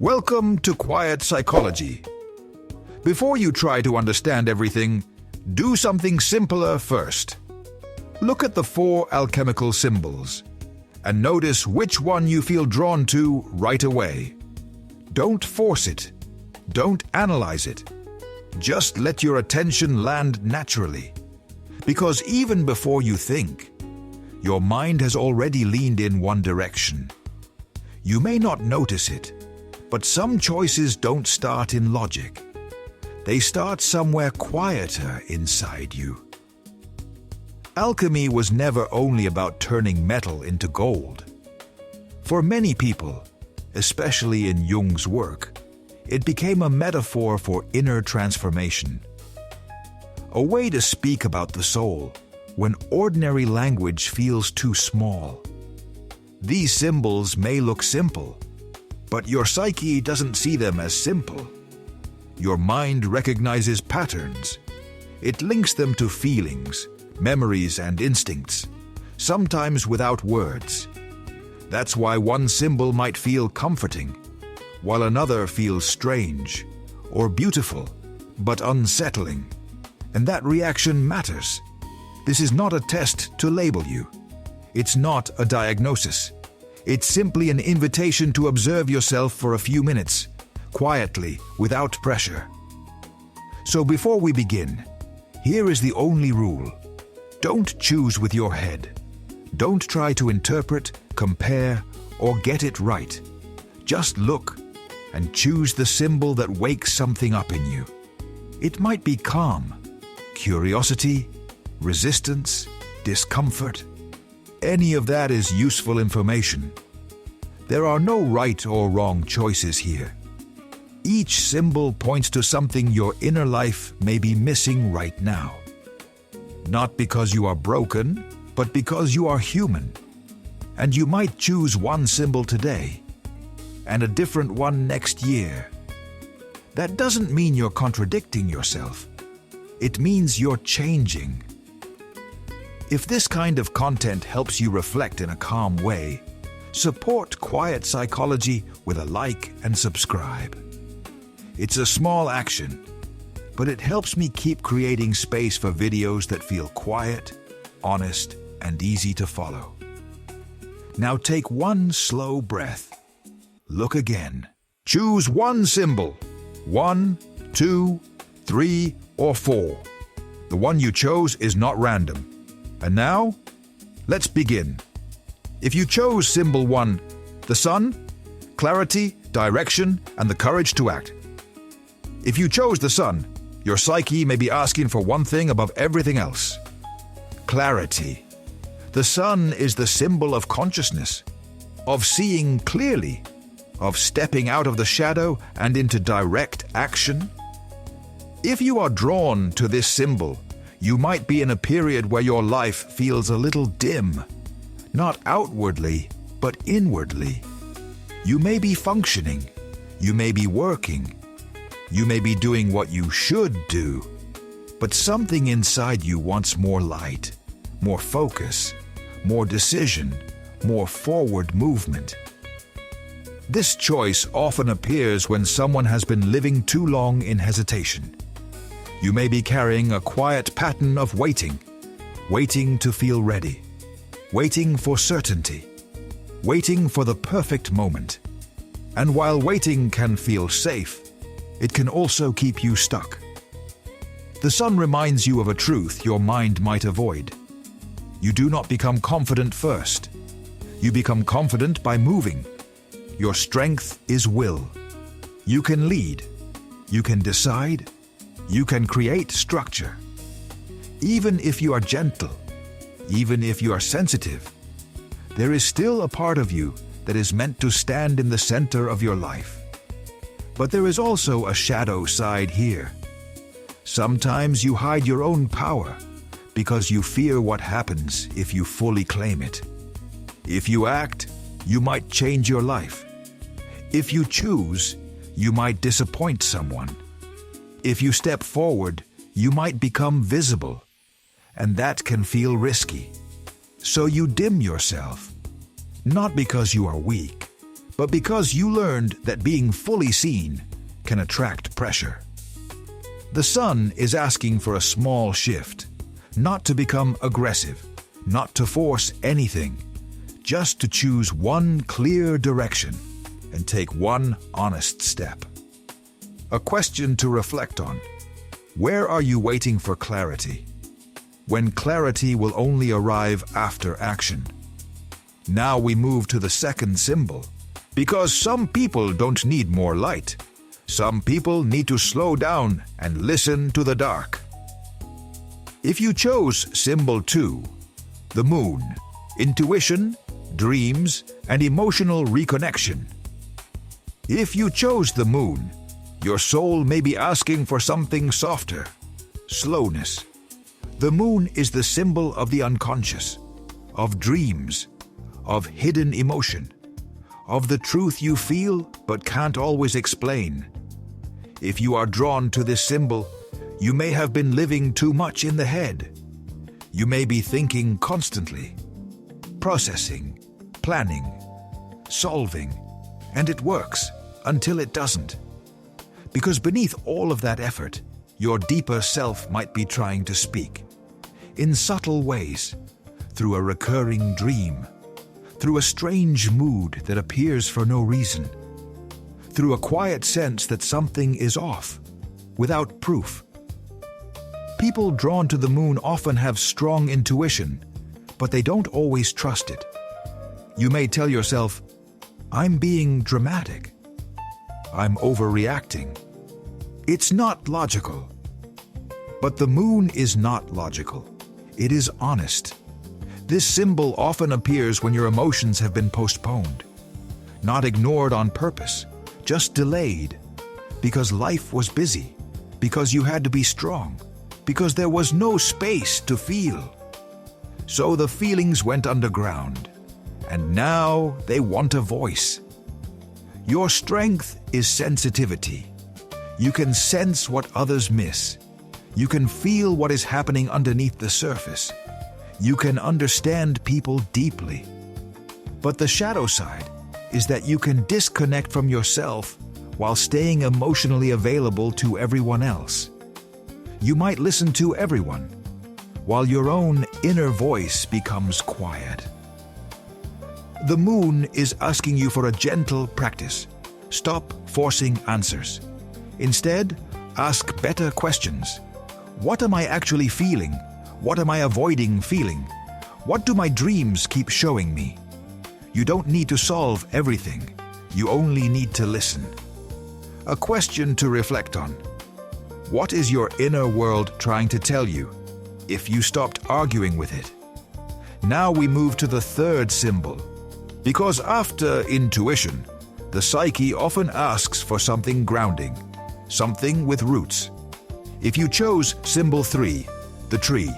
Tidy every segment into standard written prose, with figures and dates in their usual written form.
Welcome to Quiet Psychology. Before you try to understand everything, do something simpler first. Look at the 4 alchemical symbols and notice which one you feel drawn to right away. Don't force it. Don't analyze it. Just let your attention land naturally. Because even before you think, your mind has already leaned in one direction. You may not notice it, but some choices don't start in logic. They start somewhere quieter inside you. Alchemy was never only about turning metal into gold. For many people, especially in Jung's work, it became a metaphor for inner transformation. A way to speak about the soul when ordinary language feels too small. These symbols may look simple, but your psyche doesn't see them as simple. Your mind recognizes patterns. It links them to feelings, memories, and instincts, sometimes without words. That's why one symbol might feel comforting, while another feels strange or beautiful, but unsettling. And that reaction matters. This is not a test to label you. It's not a diagnosis. It's simply an invitation to observe yourself for a few minutes, quietly, without pressure. So before we begin, here is the only rule. Don't choose with your head. Don't try to interpret, compare, or get it right. Just look and choose the symbol that wakes something up in you. It might be calm, curiosity, resistance, discomfort. Any of that is useful information. There are no right or wrong choices here. Each symbol points to something your inner life may be missing right now. Not because you are broken, but because you are human. And you might choose one symbol today, and a different one next year. That doesn't mean you're contradicting yourself. It means you're changing. If this kind of content helps you reflect in a calm way, support Quiet Psychology with a like and subscribe. It's a small action, but it helps me keep creating space for videos that feel quiet, honest, and easy to follow. Now take one slow breath. Look again. Choose one symbol. 1, 2, 3, or 4. The one you chose is not random. And now, let's begin. If you chose symbol 1, the sun, clarity, direction, and the courage to act. If you chose the sun, your psyche may be asking for one thing above everything else: clarity. The sun is the symbol of consciousness, of seeing clearly, of stepping out of the shadow and into direct action. If you are drawn to this symbol, you might be in a period where your life feels a little dim, not outwardly, but inwardly. You may be functioning, you may be working, you may be doing what you should do, but something inside you wants more light, more focus, more decision, more forward movement. This choice often appears when someone has been living too long in hesitation. You may be carrying a quiet pattern of waiting to feel ready, waiting for certainty, waiting for the perfect moment. And while waiting can feel safe, it can also keep you stuck. The sun reminds you of a truth your mind might avoid. You do not become confident first. You become confident by moving. Your strength is will. You can lead. You can decide. You can create structure. Even if you are gentle, even if you are sensitive, there is still a part of you that is meant to stand in the center of your life. But there is also a shadow side here. Sometimes you hide your own power because you fear what happens if you fully claim it. If you act, you might change your life. If you choose, you might disappoint someone. If you step forward, you might become visible, and that can feel risky. So you dim yourself, not because you are weak, but because you learned that being fully seen can attract pressure. The sun is asking for a small shift, not to become aggressive, not to force anything, just to choose one clear direction and take one honest step. A question to reflect on. Where are you waiting for clarity, when clarity will only arrive after action? Now we move to the second symbol, because some people don't need more light. Some people need to slow down and listen to the dark. If you chose symbol 2, the moon, intuition, dreams, and emotional reconnection. If you chose the moon, your soul may be asking for something softer, slowness. The moon is the symbol of the unconscious, of dreams, of hidden emotion, of the truth you feel but can't always explain. If you are drawn to this symbol, you may have been living too much in the head. You may be thinking constantly, processing, planning, solving, and it works until it doesn't. Because beneath all of that effort, your deeper self might be trying to speak, in subtle ways, through a recurring dream, through a strange mood that appears for no reason, through a quiet sense that something is off, without proof. People drawn to the moon often have strong intuition, but they don't always trust it. You may tell yourself, "I'm being dramatic. I'm overreacting. It's not logical." But the moon is not logical. It is honest. This symbol often appears when your emotions have been postponed, not ignored on purpose, just delayed, because life was busy, because you had to be strong, because there was no space to feel. So the feelings went underground, and now they want a voice. Your strength is sensitivity. You can sense what others miss. You can feel what is happening underneath the surface. You can understand people deeply. But the shadow side is that you can disconnect from yourself while staying emotionally available to everyone else. You might listen to everyone, while your own inner voice becomes quiet. The moon is asking you for a gentle practice. Stop forcing answers. Instead, ask better questions. What am I actually feeling? What am I avoiding feeling? What do my dreams keep showing me? You don't need to solve everything. You only need to listen. A question to reflect on. What is your inner world trying to tell you, if you stopped arguing with it? Now we move to the third symbol. Because after intuition, the psyche often asks for something grounding, something with roots. If you chose symbol 3, the tree,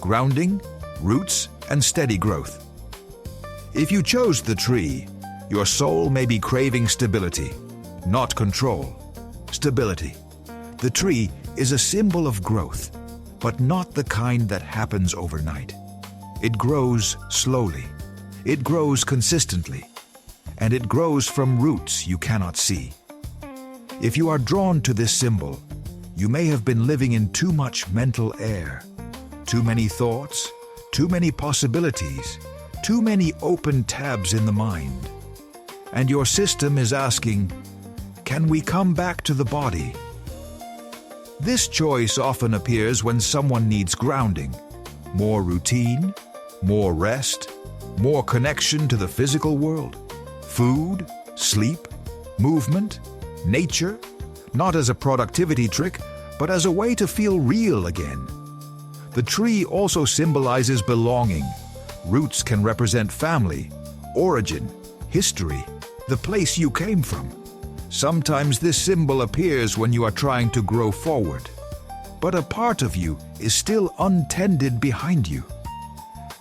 grounding, roots, and steady growth. If you chose the tree, your soul may be craving stability, not control. Stability. The tree is a symbol of growth, but not the kind that happens overnight. It grows slowly. It grows consistently. And it grows from roots you cannot see. If you are drawn to this symbol, you may have been living in too much mental air, too many thoughts, too many possibilities, too many open tabs in the mind. And your system is asking, can we come back to the body? This choice often appears when someone needs grounding, more routine, more rest, more connection to the physical world, food, sleep, movement, nature, not as a productivity trick, but as a way to feel real again. The tree also symbolizes belonging. Roots can represent family, origin, history, the place you came from. Sometimes this symbol appears when you are trying to grow forward, but a part of you is still untended behind you.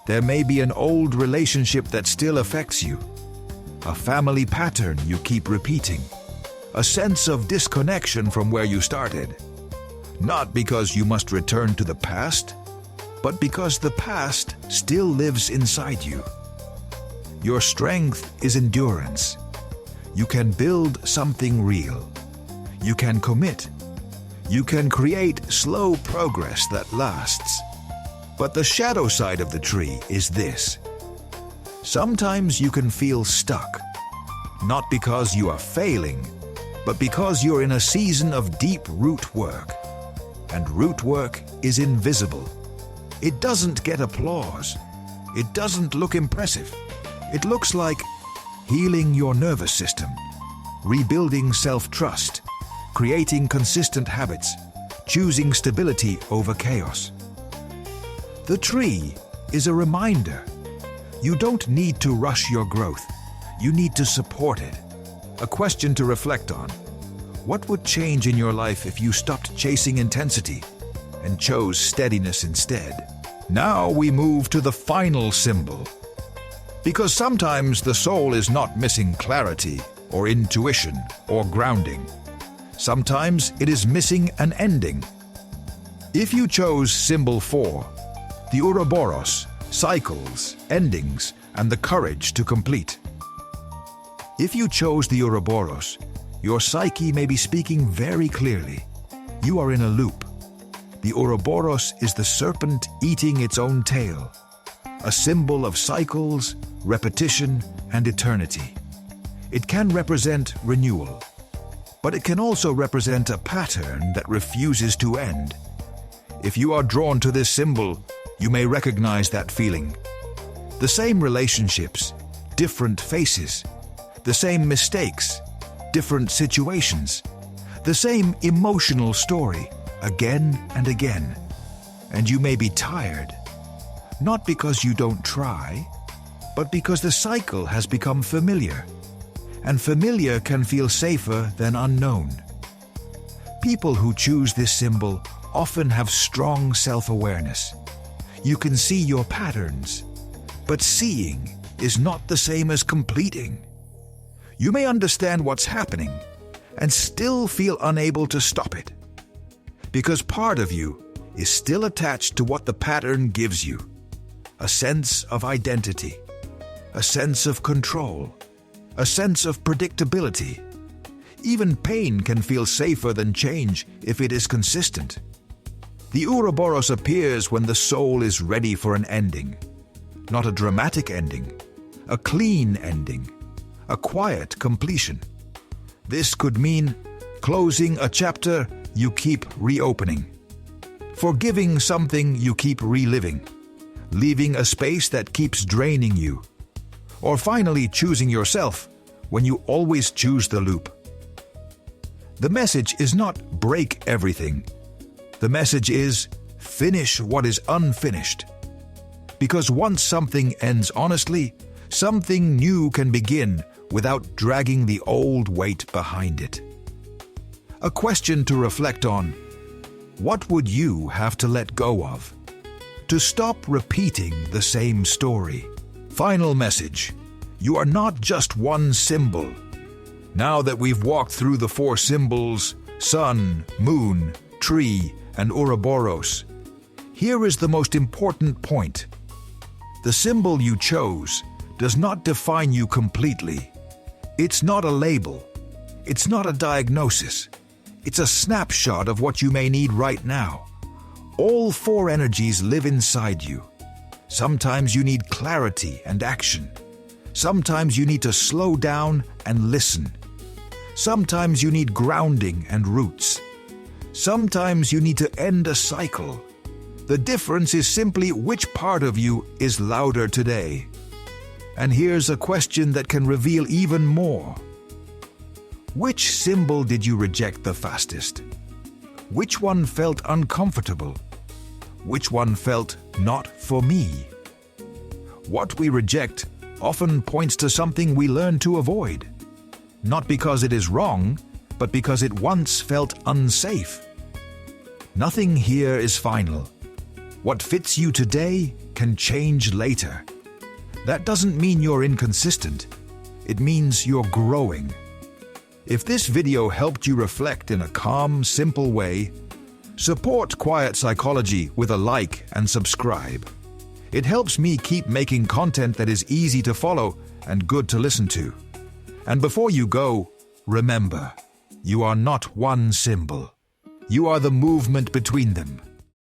There may be an old relationship that still affects you, a family pattern you keep repeating, a sense of disconnection from where you started. Not because you must return to the past, but because the past still lives inside you. Your strength is endurance. You can build something real. You can commit. You can create slow progress that lasts. But the shadow side of the tree is this. Sometimes you can feel stuck, not because you are failing, but because you're in a season of deep root work. And root work is invisible. It doesn't get applause. It doesn't look impressive. It looks like healing your nervous system, rebuilding self-trust, creating consistent habits, choosing stability over chaos. The tree is a reminder. You don't need to rush your growth. You need to support it. A question to reflect on. What would change in your life if you stopped chasing intensity and chose steadiness instead? Now we move to the final symbol. Because sometimes the soul is not missing clarity or intuition or grounding. Sometimes it is missing an ending. If you chose symbol 4, the ouroboros, cycles, endings, and the courage to complete. If you chose the ouroboros, your psyche may be speaking very clearly. You are in a loop. The ouroboros is the serpent eating its own tail, a symbol of cycles, repetition, and eternity. It can represent renewal, but it can also represent a pattern that refuses to end. If you are drawn to this symbol, you may recognize that feeling. The same relationships, different faces. The same mistakes, different situations. The same emotional story, again and again. And you may be tired, not because you don't try, but because the cycle has become familiar. And familiar can feel safer than unknown. People who choose this symbol often have strong self-awareness. You can see your patterns, but seeing is not the same as completing. You may understand what's happening and still feel unable to stop it, because part of you is still attached to what the pattern gives you. A sense of identity, a sense of control, a sense of predictability. Even pain can feel safer than change if it is consistent. The ouroboros appears when the soul is ready for an ending. Not a dramatic ending, a clean ending, a quiet completion. This could mean closing a chapter you keep reopening, forgiving something you keep reliving, leaving a space that keeps draining you, or finally choosing yourself when you always choose the loop. The message is not break everything. The message is finish what is unfinished. Because once something ends honestly, something new can begin without dragging the old weight behind it. A question to reflect on: what would you have to let go of to stop repeating the same story? Final message: you are not just one symbol. Now that we've walked through the 4 symbols, sun, moon, tree, and ouroboros, here is the most important point. The symbol you chose does not define you completely. It's not a label. It's not a diagnosis. It's a snapshot of what you may need right now. All 4 energies live inside you. Sometimes you need clarity and action. Sometimes you need to slow down and listen. Sometimes you need grounding and roots. Sometimes you need to end a cycle. The difference is simply which part of you is louder today. And here's a question that can reveal even more. Which symbol did you reject the fastest? Which one felt uncomfortable? Which one felt not for me? What we reject often points to something we learn to avoid. Not because it is wrong, but because it once felt unsafe. Nothing here is final. What fits you today can change later. That doesn't mean you're inconsistent. It means you're growing. If this video helped you reflect in a calm, simple way, support Quiet Psychology with a like and subscribe. It helps me keep making content that is easy to follow and good to listen to. And before you go, remember, you are not one symbol. You are the movement between them.